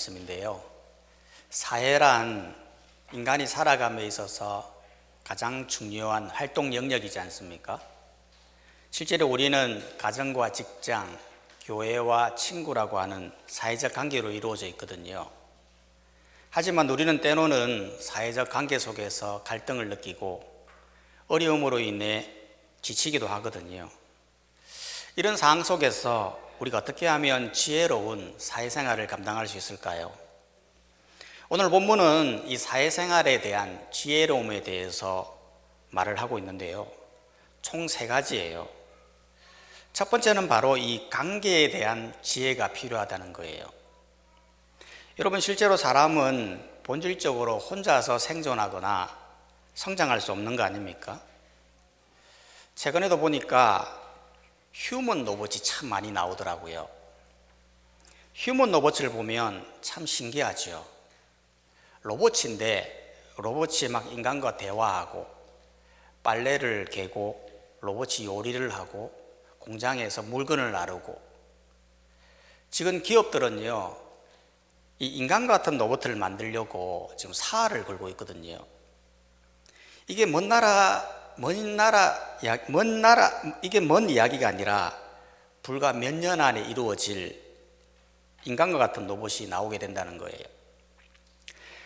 말씀인데요. 사회란 인간이 살아감에 있어서 가장 중요한 활동 영역이지 않습니까? 실제로 우리는 가정과 직장, 교회와 친구라고 하는 사회적 관계로 이루어져 있거든요. 하지만 우리는 때로는 사회적 관계 속에서 갈등을 느끼고 어려움으로 인해 지치기도 하거든요. 이런 상황 속에서 우리가 어떻게 하면 지혜로운 사회생활을 감당할 수 있을까요? 오늘 본문은 이 사회생활에 대한 지혜로움에 대해서 말을 하고 있는데요. 총 3가지예요. 첫 번째는 바로 이 관계에 대한 지혜가 필요하다는 거예요. 여러분, 실제로 사람은 본질적으로 혼자서 생존하거나 성장할 수 없는 거 아닙니까? 최근에도 보니까 휴먼 로봇이 참 많이 나오더라고요. 휴먼 로봇을 보면 참 신기하죠. 로봇인데 로봇이 막 인간과 대화하고 빨래를 개고 로봇이 요리를 하고 공장에서 물건을 나르고, 지금 기업들은요 이 인간 같은 로봇을 만들려고 지금 사활을 걸고 있거든요. 이게 이게 먼 이야기가 아니라 불과 몇 년 안에 이루어질 인간과 같은 로봇이 나오게 된다는 거예요.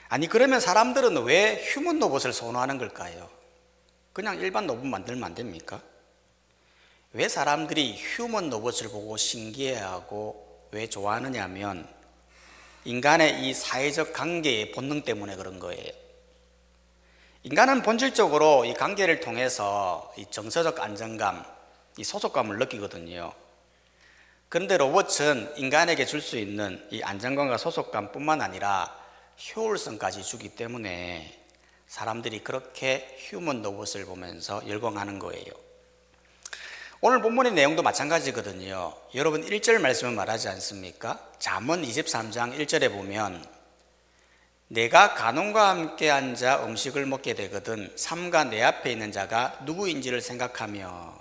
아니, 그러면 사람들은 왜 휴먼 로봇을 선호하는 걸까요? 그냥 일반 로봇 만들면 안 됩니까? 왜 사람들이 휴먼 로봇을 보고 신기해하고 왜 좋아하느냐 하면 인간의 이 사회적 관계의 본능 때문에 그런 거예요. 인간은 본질적으로 이 관계를 통해서 이 정서적 안정감, 이 소속감을 느끼거든요. 그런데 로봇은 인간에게 줄 수 있는 이 안정감과 소속감뿐만 아니라 효율성까지 주기 때문에 사람들이 그렇게 휴먼 로봇을 보면서 열광하는 거예요. 오늘 본문의 내용도 마찬가지거든요. 여러분, 1절 말씀을 말하지 않습니까? 잠언 23장 1절에 보면 내가 간원과 함께 앉아 음식을 먹게 되거든 삼가 내 앞에 있는 자가 누구인지를 생각하며.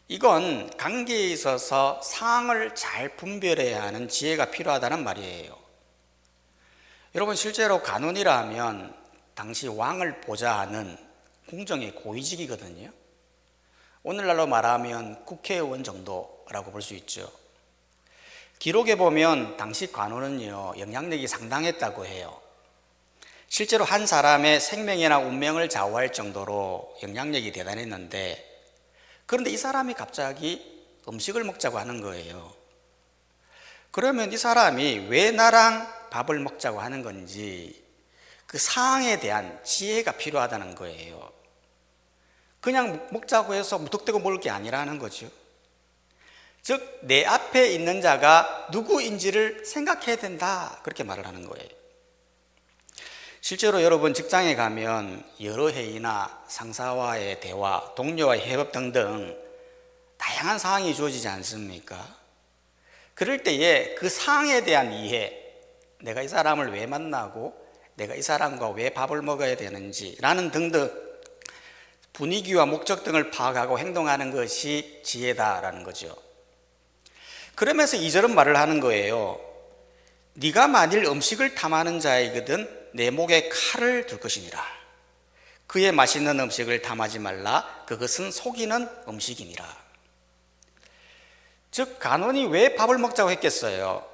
이건 관계에 있어서 상황을 잘 분별해야 하는 지혜가 필요하다는 말이에요. 여러분, 실제로 간원이라 하면 당시 왕을 보좌하는 궁정의 고위직이거든요. 오늘날로 말하면 국회의원 정도라고 볼 수 있죠. 기록에 보면 당시 관원은요 영향력이 상당했다고 해요. 실제로 한 사람의 생명이나 운명을 좌우할 정도로 영향력이 대단했는데, 그런데 이 사람이 갑자기 음식을 먹자고 하는 거예요. 그러면 이 사람이 왜 나랑 밥을 먹자고 하는 건지 그 상황에 대한 지혜가 필요하다는 거예요. 그냥 먹자고 해서 무턱대고 먹을 게 아니라는 거죠. 즉, 내 앞에 있는 자가 누구인지를 생각해야 된다, 그렇게 말을 하는 거예요. 실제로 여러분, 직장에 가면 여러 회의나 상사와의 대화, 동료와의 협업 등등 다양한 상황이 주어지지 않습니까? 그럴 때에 그 상황에 대한 이해, 내가 이 사람을 왜 만나고 내가 이 사람과 왜 밥을 먹어야 되는지 라는 등등 분위기와 목적 등을 파악하고 행동하는 것이 지혜다라는 거죠. 그러면서 2절은 말을 하는 거예요. 네가 만일 음식을 탐하는 자이거든 내 목에 칼을 둘 것이니라. 그의 맛있는 음식을 탐하지 말라. 그것은 속이는 음식이니라. 즉, 간원이 왜 밥을 먹자고 했겠어요?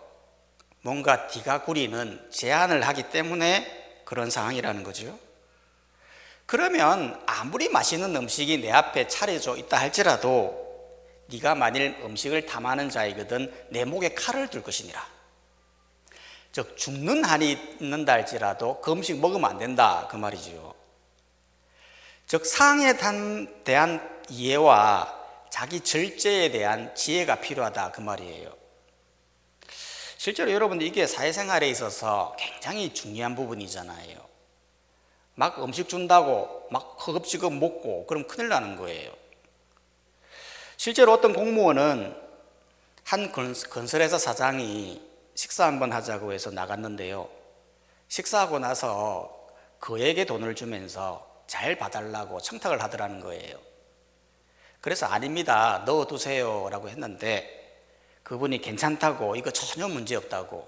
뭔가 뒤가 구리는 제안을 하기 때문에 그런 상황이라는 거죠. 그러면 아무리 맛있는 음식이 내 앞에 차려져 있다 할지라도 네가 만일 음식을 탐하는 자이거든 내 목에 칼을 둘 것이니라. 즉, 죽는 한이 있는다 할지라도 그 음식 먹으면 안 된다, 그 말이죠. 즉, 상황에 대한 이해와 자기 절제에 대한 지혜가 필요하다, 그 말이에요. 실제로 여러분, 이게 사회생활에 있어서 굉장히 중요한 부분이잖아요. 막 음식 준다고 막 허겁지겁 먹고 그럼 큰일 나는 거예요. 실제로 어떤 공무원은 한 건설회사 사장이 식사 한번 하자고 해서 나갔는데요, 식사하고 나서 그에게 돈을 주면서 잘 봐달라고 청탁을 하더라는 거예요. 그래서 아닙니다, 넣어두세요 라고 했는데 그분이 괜찮다고, 이거 전혀 문제 없다고,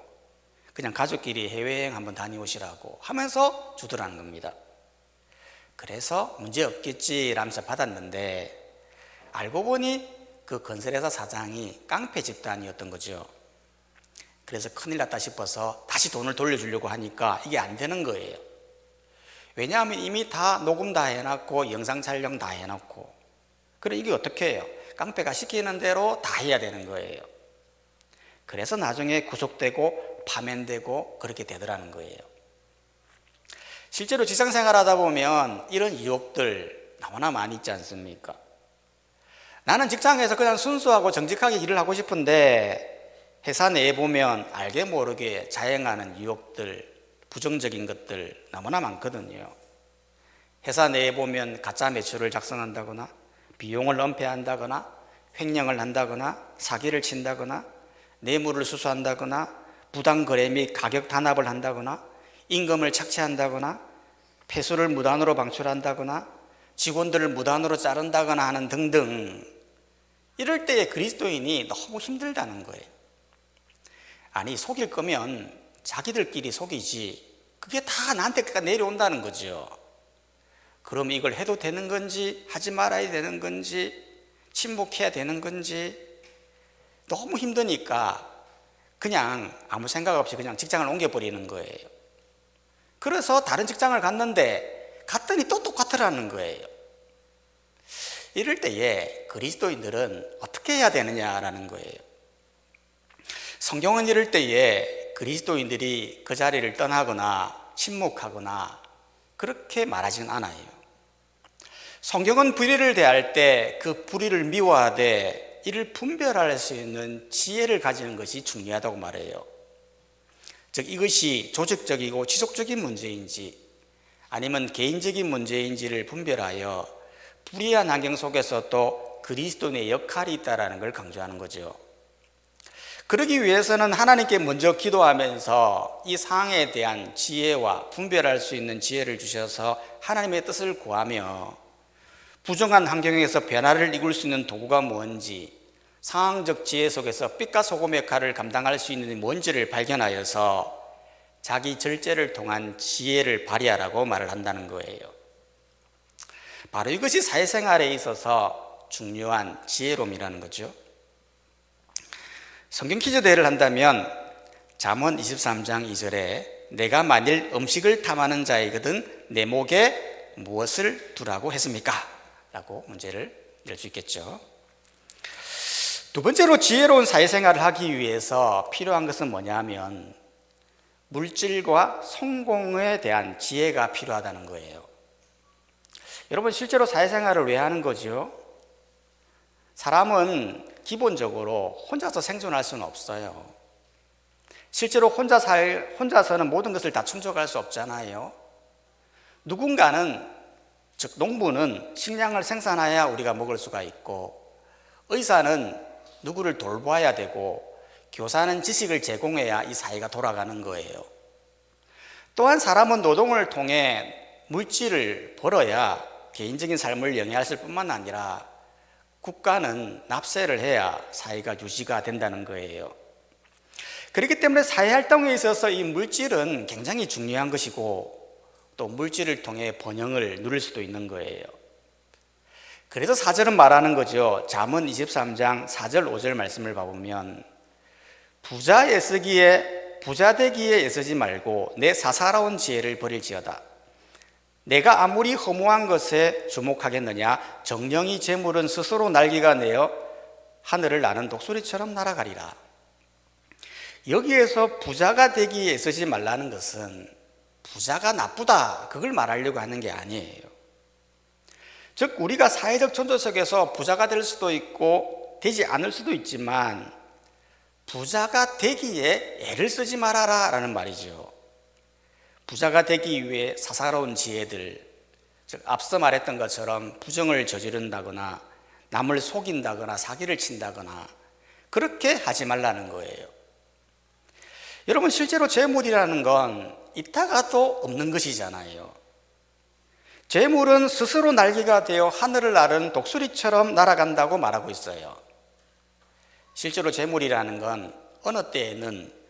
그냥 가족끼리 해외여행 한번 다녀오시라고 하면서 주더라는 겁니다. 그래서 문제 없겠지라면서 받았는데 알고 보니 그 건설회사 사장이 깡패 집단이었던 거죠. 그래서 큰일 났다 싶어서 다시 돈을 돌려주려고 하니까 이게 안 되는 거예요. 왜냐하면 이미 다 녹음 다 해놨고 영상 촬영 다 해놨고, 그래 이게 어떻게 해요? 깡패가 시키는 대로 다 해야 되는 거예요. 그래서 나중에 구속되고 파면되고 그렇게 되더라는 거예요. 실제로 직장생활 하다 보면 이런 유혹들 너무나 많이 있지 않습니까? 나는 직장에서 그냥 순수하고 정직하게 일을 하고 싶은데 회사 내에 보면 알게 모르게 자행하는 유혹들, 부정적인 것들 너무나 많거든요. 회사 내에 보면 가짜 매출을 작성한다거나 비용을 은폐한다거나 횡령을 한다거나 사기를 친다거나 뇌물을 수수한다거나 부당거래 및 가격 단합을 한다거나 임금을 착취한다거나 폐수를 무단으로 방출한다거나 직원들을 무단으로 자른다거나 하는 등등. 이럴 때에 그리스도인이 너무 힘들다는 거예요. 아니, 속일 거면 자기들끼리 속이지 그게 다 나한테까지 내려온다는 거죠. 그럼 이걸 해도 되는 건지 하지 말아야 되는 건지 침묵해야 되는 건지 너무 힘드니까 그냥 아무 생각 없이 그냥 직장을 옮겨버리는 거예요. 그래서 다른 직장을 갔더니 또 똑같으라는 거예요. 이럴 때에 그리스도인들은 어떻게 해야 되느냐라는 거예요. 성경은 이럴 때에 그리스도인들이 그 자리를 떠나거나 침묵하거나 그렇게 말하지는 않아요. 성경은 불의를 대할 때 그 불의를 미워하되 이를 분별할 수 있는 지혜를 가지는 것이 중요하다고 말해요. 즉 이것이 조직적이고 지속적인 문제인지 아니면 개인적인 문제인지를 분별하여 불의한 환경 속에서도 그리스도인의 역할이 있다는 걸 강조하는 거죠. 그러기 위해서는 하나님께 먼저 기도하면서 이 상황에 대한 지혜와 분별할 수 있는 지혜를 주셔서 하나님의 뜻을 구하며 부정한 환경에서 변화를 이룰 수 있는 도구가 뭔지, 상황적 지혜 속에서 빛과 소금의 역할을 감당할 수 있는 뭔지를 발견하여서 자기 절제를 통한 지혜를 발휘하라고 말을 한다는 거예요. 바로 이것이 사회생활에 있어서 중요한 지혜로움이라는 거죠. 성경 퀴즈 대회를 한다면 잠언 23장 2절에 내가 만일 음식을 탐하는 자이거든 내 목에 무엇을 두라고 했습니까? 라고 문제를 낼 수 있겠죠. 두 번째로 지혜로운 사회생활을 하기 위해서 필요한 것은 뭐냐면 물질과 성공에 대한 지혜가 필요하다는 거예요. 여러분 실제로 사회생활을 왜 하는 거죠? 사람은 기본적으로 혼자서 생존할 수는 없어요. 실제로 혼자서는 모든 것을 다 충족할 수 없잖아요. 누군가는, 즉 농부는 식량을 생산해야 우리가 먹을 수가 있고, 의사는 누구를 돌봐야 되고, 교사는 지식을 제공해야 이 사회가 돌아가는 거예요. 또한 사람은 노동을 통해 물질을 벌어야 개인적인 삶을 영위할 뿐만 아니라 국가는 납세를 해야 사회가 유지가 된다는 거예요. 그렇기 때문에 사회활동에 있어서 이 물질은 굉장히 중요한 것이고 또 물질을 통해 번영을 누릴 수도 있는 거예요. 그래서 4절은 말하는 거죠. 잠언 23장 4절 5절 말씀을 봐보면 부자 되기에 애쓰지 말고 내 사사로운 지혜를 버릴지어다. 내가 아무리 허무한 것에 주목하겠느냐. 정령이 재물은 스스로 날개가 내어 하늘을 나는 독수리처럼 날아가리라. 여기에서 부자가 되기에 애쓰지 말라는 것은 부자가 나쁘다 그걸 말하려고 하는 게 아니에요. 즉 우리가 사회적 전조 속에서 부자가 될 수도 있고 되지 않을 수도 있지만 부자가 되기에 애를 쓰지 말아라 라는 말이죠. 부자가 되기 위해 사사로운 지혜들, 즉 앞서 말했던 것처럼 부정을 저지른다거나 남을 속인다거나 사기를 친다거나 그렇게 하지 말라는 거예요. 여러분 실제로 재물이라는 건 있다가도 없는 것이잖아요. 재물은 스스로 날개가 되어 하늘을 나르는 독수리처럼 날아간다고 말하고 있어요. 실제로 재물이라는 건 어느 때에는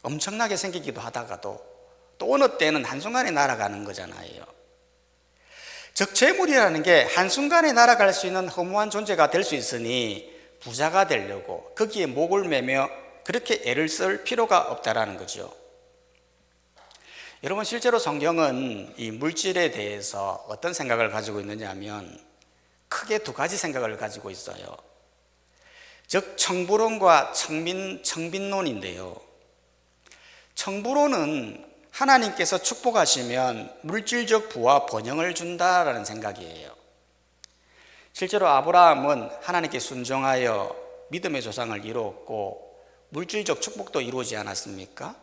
엄청나게 생기기도 하다가도 또 어느 때는 한순간에 날아가는 거잖아요. 즉 재물이라는 게 한순간에 날아갈 수 있는 허무한 존재가 될 수 있으니 부자가 되려고 거기에 목을 매며 그렇게 애를 쓸 필요가 없다라는 거죠. 여러분, 실제로 성경은 이 물질에 대해서 어떤 생각을 가지고 있느냐 하면 크게 두 가지 생각을 가지고 있어요. 즉 청부론과 청빈론인데요. 청부론은 하나님께서 축복하시면 물질적 부와 번영을 준다라는 생각이에요. 실제로 아브라함은 하나님께 순종하여 믿음의 조상을 이루었고 물질적 축복도 이루지 않았습니까?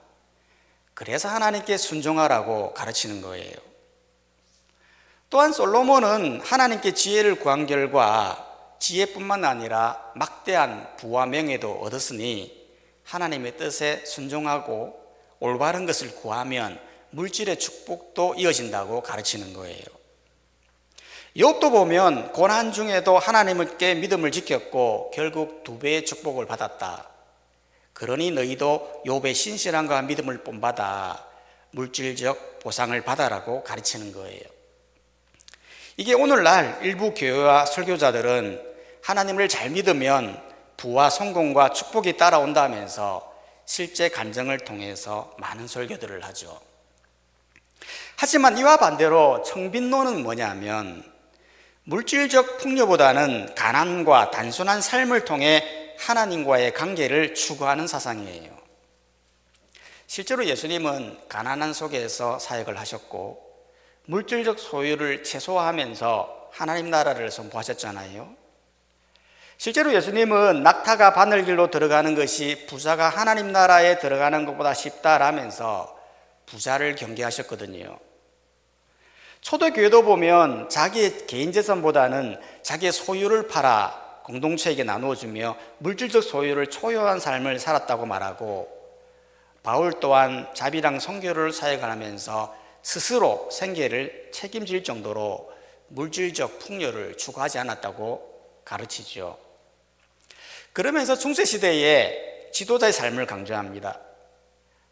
그래서 하나님께 순종하라고 가르치는 거예요. 또한 솔로몬은 하나님께 지혜를 구한 결과 지혜뿐만 아니라 막대한 부와 명예도 얻었으니 하나님의 뜻에 순종하고 올바른 것을 구하면 물질의 축복도 이어진다고 가르치는 거예요. 욥도 보면 고난 중에도 하나님께 믿음을 지켰고 결국 2배의 축복을 받았다. 그러니 너희도 욥의 신실함과 믿음을 본받아 물질적 보상을 받아라고 가르치는 거예요. 이게 오늘날 일부 교회와 설교자들은 하나님을 잘 믿으면 부와 성공과 축복이 따라온다면서 실제 간증을 통해서 많은 설교들을 하죠. 하지만 이와 반대로 청빈론은 뭐냐면 물질적 풍요보다는 가난과 단순한 삶을 통해 하나님과의 관계를 추구하는 사상이에요. 실제로 예수님은 가난한 속에서 사역을 하셨고 물질적 소유를 최소화하면서 하나님 나라를 선포하셨잖아요. 실제로 예수님은 낙타가 바늘길로 들어가는 것이 부자가 하나님 나라에 들어가는 것보다 쉽다라면서 부자를 경계하셨거든요. 초대교회도 보면 자기의 개인 재산보다는 자기의 소유를 팔아 공동체에게 나누어주며 물질적 소유를 초요한 삶을 살았다고 말하고, 바울 또한 자비랑 선교를 사역하면서 스스로 생계를 책임질 정도로 물질적 풍요를 추구하지 않았다고 가르치죠. 그러면서 중세시대의 지도자의 삶을 강조합니다.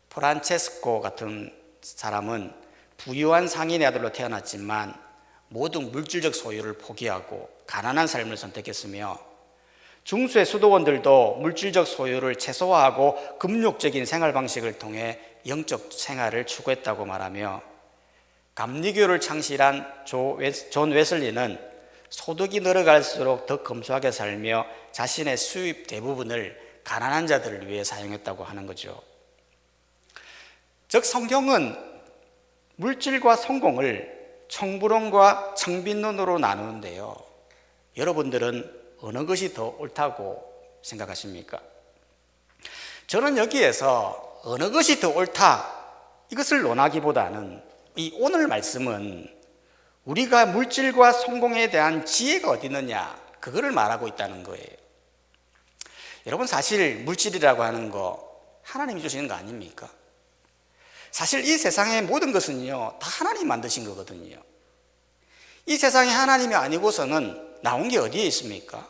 프란체스코 같은 사람은 부유한 상인의 아들로 태어났지만 모든 물질적 소유를 포기하고 가난한 삶을 선택했으며, 중세 수도원들도 물질적 소유를 최소화하고 금욕적인 생활 방식을 통해 영적 생활을 추구했다고 말하며, 감리교를 창시한 존 웨슬리는 소득이 늘어갈수록 더 검소하게 살며 자신의 수입 대부분을 가난한 자들을 위해 사용했다고 하는 거죠. 즉 성경은 물질과 성공을 청부론과 청빈론으로 나누는데요. 여러분들은 어느 것이 더 옳다고 생각하십니까? 저는 여기에서 어느 것이 더 옳다 이것을 논하기보다는 이 오늘 말씀은 우리가 물질과 성공에 대한 지혜가 어디 있느냐 그거를 말하고 있다는 거예요. 여러분, 사실 물질이라고 하는 거 하나님이 주시는 거 아닙니까? 사실 이 세상의 모든 것은요 다 하나님 만드신 거거든요. 이 세상에 하나님이 아니고서는 나온 게 어디에 있습니까?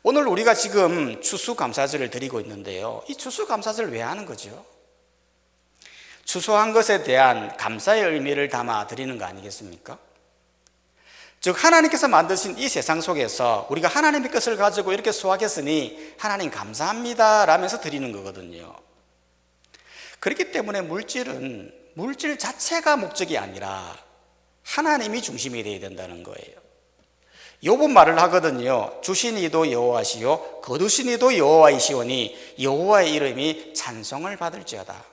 오늘 우리가 지금 추수감사절을 드리고 있는데요, 이 추수감사절 왜 하는 거죠? 추수한 것에 대한 감사의 의미를 담아 드리는 거 아니겠습니까? 즉 하나님께서 만드신 이 세상 속에서 우리가 하나님의 것을 가지고 이렇게 수확했으니 하나님 감사합니다 라면서 드리는 거거든요. 그렇기 때문에 물질은 물질 자체가 목적이 아니라 하나님이 중심이 되어야 된다는 거예요. 욥은 말을 하거든요. 주신 이도 여호와시요 거두신 이도 여호와이시오니 여호와의 이름이 찬송을 받을지어다.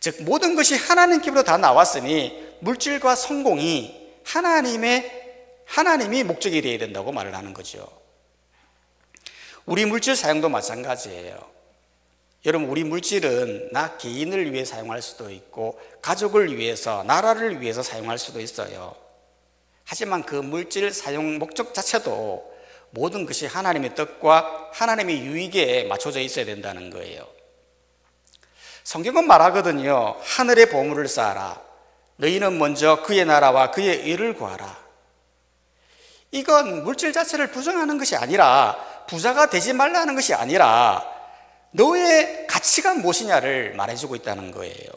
즉 모든 것이 하나님께로부터 다 나왔으니 물질과 성공이 하나님이 목적이 되어야 된다고 말을 하는 거죠. 우리 물질 사용도 마찬가지예요. 여러분, 우리 물질은 나 개인을 위해 사용할 수도 있고 가족을 위해서, 나라를 위해서 사용할 수도 있어요. 하지만 그 물질 사용 목적 자체도 모든 것이 하나님의 뜻과 하나님의 유익에 맞춰져 있어야 된다는 거예요. 성경은 말하거든요. 하늘의 보물을 쌓아라. 너희는 먼저 그의 나라와 그의 의를 구하라. 이건 물질 자체를 부정하는 것이 아니라, 부자가 되지 말라는 것이 아니라 너의 가치가 무엇이냐를 말해주고 있다는 거예요.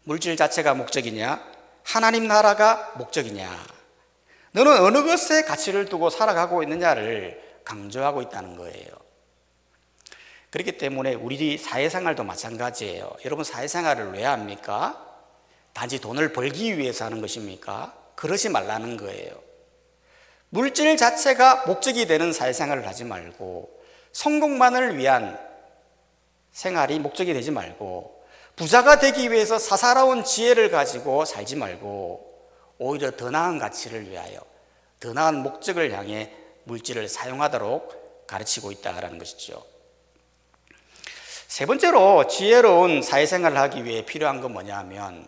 물질 자체가 목적이냐? 하나님 나라가 목적이냐? 너는 어느 것에 가치를 두고 살아가고 있느냐를 강조하고 있다는 거예요. 그렇기 때문에 우리 사회생활도 마찬가지예요. 여러분, 사회생활을 왜 합니까? 단지 돈을 벌기 위해서 하는 것입니까? 그러지 말라는 거예요. 물질 자체가 목적이 되는 사회생활을 하지 말고, 성공만을 위한 생활이 목적이 되지 말고, 부자가 되기 위해서 사사로운 지혜를 가지고 살지 말고, 오히려 더 나은 가치를 위하여, 더 나은 목적을 향해 물질을 사용하도록 가르치고 있다는 것이죠. 세 번째로 지혜로운 사회생활을 하기 위해 필요한 건 뭐냐 하면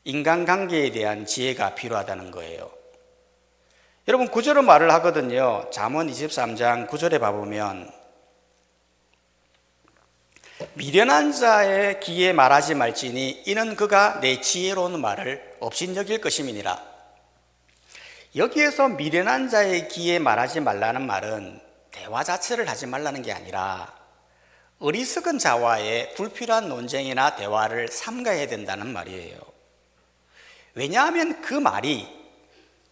인간관계에 대한 지혜가 필요하다는 거예요. 여러분, 구절로 말을 하거든요. 잠언 23장 9절에 봐보면 미련한 자의 귀에 말하지 말지니 이는 그가 내 지혜로운 말을 업신여길 것임이니라. 여기에서 미련한 자의 귀에 말하지 말라는 말은 대화 자체를 하지 말라는 게 아니라 어리석은 자와의 불필요한 논쟁이나 대화를 삼가해야 된다는 말이에요. 왜냐하면 그 말이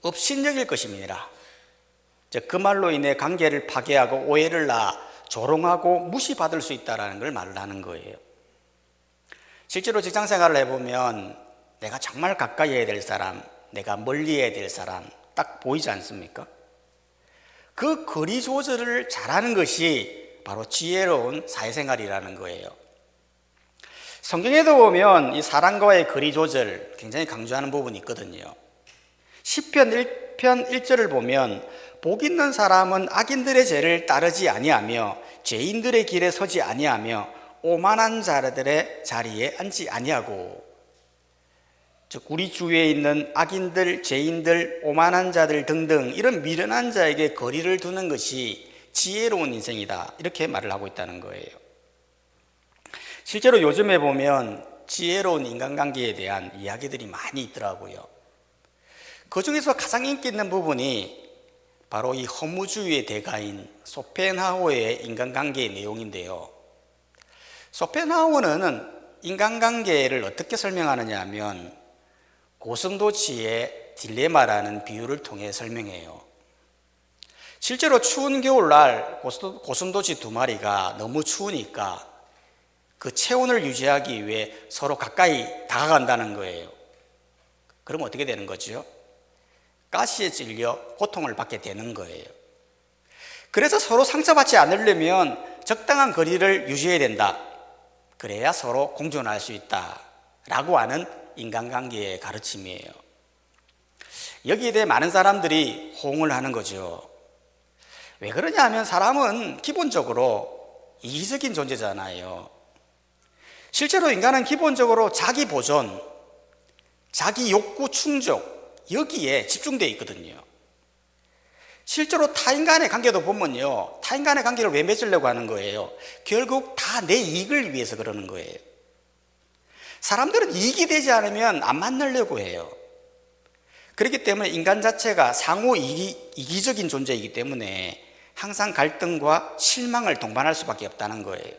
업신여길 것임이니라. 그 말로 인해 관계를 파괴하고 오해를 낳아 조롱하고 무시받을 수 있다는 걸 말을 하는 거예요. 실제로 직장생활을 해보면 내가 정말 가까이 해야 될 사람, 내가 멀리 해야 될 사람 딱 보이지 않습니까? 그 거리 조절을 잘하는 것이 바로 지혜로운 사회생활이라는 거예요. 성경에도 보면 이 사람과의 거리 조절 굉장히 강조하는 부분이 있거든요. 시편 1편 1절을 보면 복 있는 사람은 악인들의 죄를 따르지 아니하며 죄인들의 길에 서지 아니하며 오만한 자들의 자리에 앉지 아니하고, 즉 우리 주위에 있는 악인들, 죄인들, 오만한 자들 등등 이런 미련한 자에게 거리를 두는 것이 지혜로운 인생이다, 이렇게 말을 하고 있다는 거예요. 실제로 요즘에 보면 지혜로운 인간관계에 대한 이야기들이 많이 있더라고요. 그 중에서 가장 인기 있는 부분이 바로 이 허무주의의 대가인 소펜하우어의 인간관계의 내용인데요. 소펜하우어는 인간관계를 어떻게 설명하느냐 하면 고슴도치의 딜레마라는 비유를 통해 설명해요. 실제로 추운 겨울날 고슴도치 두 마리가 너무 추우니까 그 체온을 유지하기 위해 서로 가까이 다가간다는 거예요. 그럼 어떻게 되는 거죠? 가시에 찔려 고통을 받게 되는 거예요. 그래서 서로 상처받지 않으려면 적당한 거리를 유지해야 된다. 그래야 서로 공존할 수 있다 라고 하는 인간관계의 가르침이에요. 여기에 대해 많은 사람들이 호응을 하는 거죠. 왜 그러냐 하면 사람은 기본적으로 이기적인 존재잖아요. 실제로 인간은 기본적으로 자기 보존, 자기 욕구 충족, 여기에 집중되어 있거든요. 실제로 타인간의 관계도 보면요, 타인간의 관계를 왜 맺으려고 하는 거예요? 결국 다 내 이익을 위해서 그러는 거예요. 사람들은 이익이 되지 않으면 안 만나려고 해요. 그렇기 때문에 인간 자체가 상호 이기적인 존재이기 때문에 항상 갈등과 실망을 동반할 수밖에 없다는 거예요.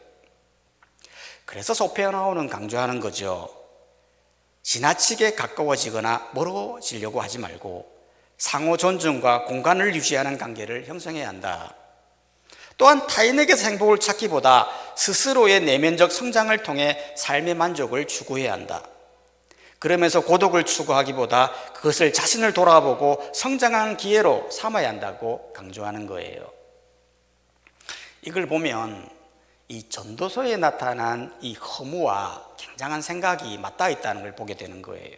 그래서 소펜하우어는 강조하는 거죠. 지나치게 가까워지거나 멀어지려고 하지 말고 상호 존중과 공간을 유지하는 관계를 형성해야 한다. 또한 타인에게서 행복을 찾기보다 스스로의 내면적 성장을 통해 삶의 만족을 추구해야 한다. 그러면서 고독을 추구하기보다 그것을 자신을 돌아보고 성장하는 기회로 삼아야 한다고 강조하는 거예요. 이걸 보면 이 전도서에 나타난 이 허무와 굉장한 생각이 맞닿아 있다는 걸 보게 되는 거예요.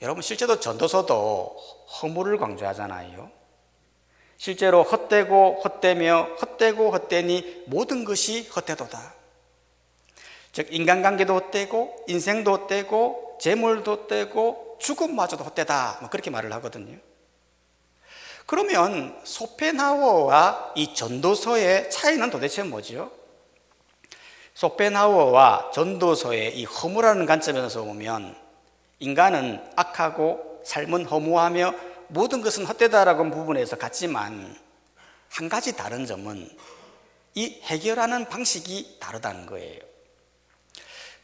여러분, 실제로 전도서도 허무를 강조하잖아요. 실제로 헛되고 헛되며 헛되고 헛되니 모든 것이 헛되도다. 즉 인간관계도 헛되고 인생도 헛되고 재물도 헛되고 죽음마저도 헛되다, 그렇게 말을 하거든요. 그러면 소펜하우어와 이 전도서의 차이는 도대체 뭐죠? 소펜하우어와 전도서의 이 허무라는 관점에서 보면 인간은 악하고 삶은 허무하며 모든 것은 헛되다라고 하는 부분에서 같지만 한 가지 다른 점은 이 해결하는 방식이 다르다는 거예요.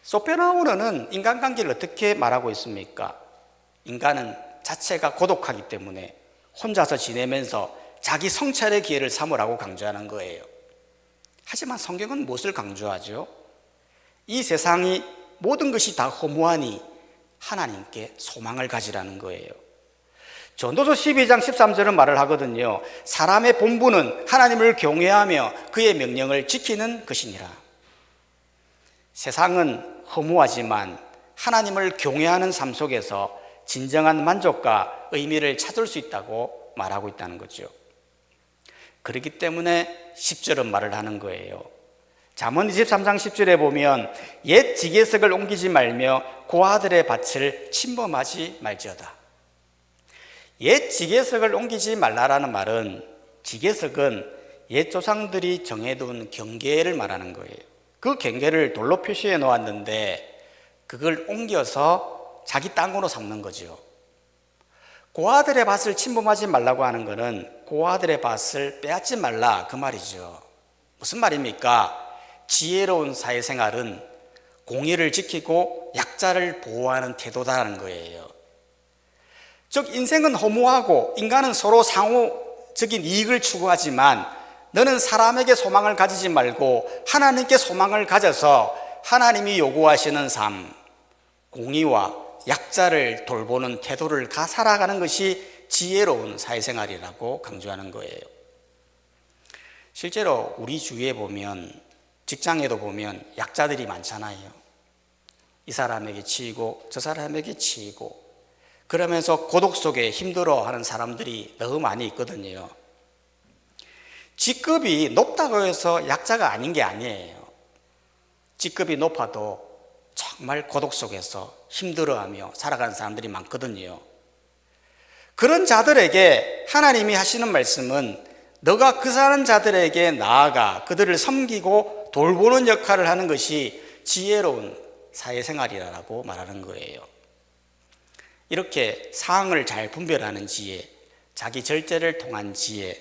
소펜하우어는 인간관계를 어떻게 말하고 있습니까? 인간은 자체가 고독하기 때문에 혼자서 지내면서 자기 성찰의 기회를 삼으라고 강조하는 거예요. 하지만 성경은 무엇을 강조하죠? 이 세상이 모든 것이 다 허무하니 하나님께 소망을 가지라는 거예요. 전도서 12장 13절은 말을 하거든요. 사람의 본분은 하나님을 경외하며 그의 명령을 지키는 것이니라. 세상은 허무하지만 하나님을 경외하는 삶 속에서 진정한 만족과 의미를 찾을 수 있다고 말하고 있다는 거죠. 그렇기 때문에 10절은 말을 하는 거예요. 잠언 23장 10절에 보면 옛 지게석을 옮기지 말며 고아들의 밭을 침범하지 말지어다. 옛 지게석을 옮기지 말라라는 말은, 지게석은 옛 조상들이 정해둔 경계를 말하는 거예요. 그 경계를 돌로 표시해 놓았는데 그걸 옮겨서 자기 땅으로 삼는 거죠. 고아들의 밭을 침범하지 말라고 하는 것은 고아들의 밭을 빼앗지 말라, 그 말이죠. 무슨 말입니까? 지혜로운 사회생활은 공의를 지키고 약자를 보호하는 태도다라는 거예요. 즉 인생은 허무하고 인간은 서로 상호적인 이익을 추구하지만 너는 사람에게 소망을 가지지 말고 하나님께 소망을 가져서 하나님이 요구하시는 삶, 공의와 약자를 돌보는 태도를 살아가는 것이 지혜로운 사회생활이라고 강조하는 거예요. 실제로 우리 주위에 보면, 직장에도 보면 약자들이 많잖아요. 이 사람에게 치이고 저 사람에게 치이고 그러면서 고독 속에 힘들어하는 사람들이 너무 많이 있거든요. 직급이 높다고 해서 약자가 아닌 게 아니에요. 직급이 높아도 정말 고독 속에서 힘들어하며 살아가는 사람들이 많거든요. 그런 자들에게 하나님이 하시는 말씀은 너가 그 사는 자들에게 나아가 그들을 섬기고 돌보는 역할을 하는 것이 지혜로운 사회생활이라고 말하는 거예요. 이렇게 상황을 잘 분별하는 지혜, 자기 절제를 통한 지혜,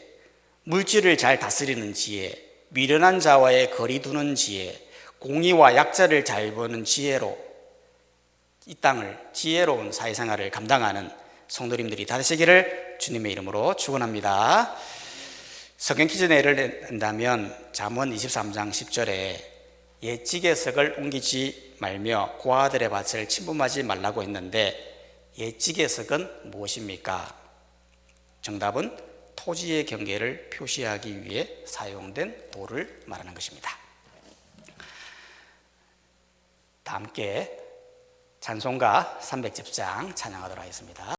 물질을 잘 다스리는 지혜, 미련한 자와의 거리 두는 지혜, 공의와 약자를 잘 보는 지혜로 이 땅을 지혜로운 사회생활을 감당하는 성도님들이 다 되시기를 주님의 이름으로 축원합니다. 성경 퀴즈 내를 낸다면 잠언 23장 10절에 옛 지게석을 옮기지 말며 고아들의 밭을 침범하지 말라고 했는데 옛 지게석은 무엇입니까? 정답은 토지의 경계를 표시하기 위해 사용된 돌을 말하는 것입니다. 다 함께 찬송가 310장 찬양하도록 하겠습니다.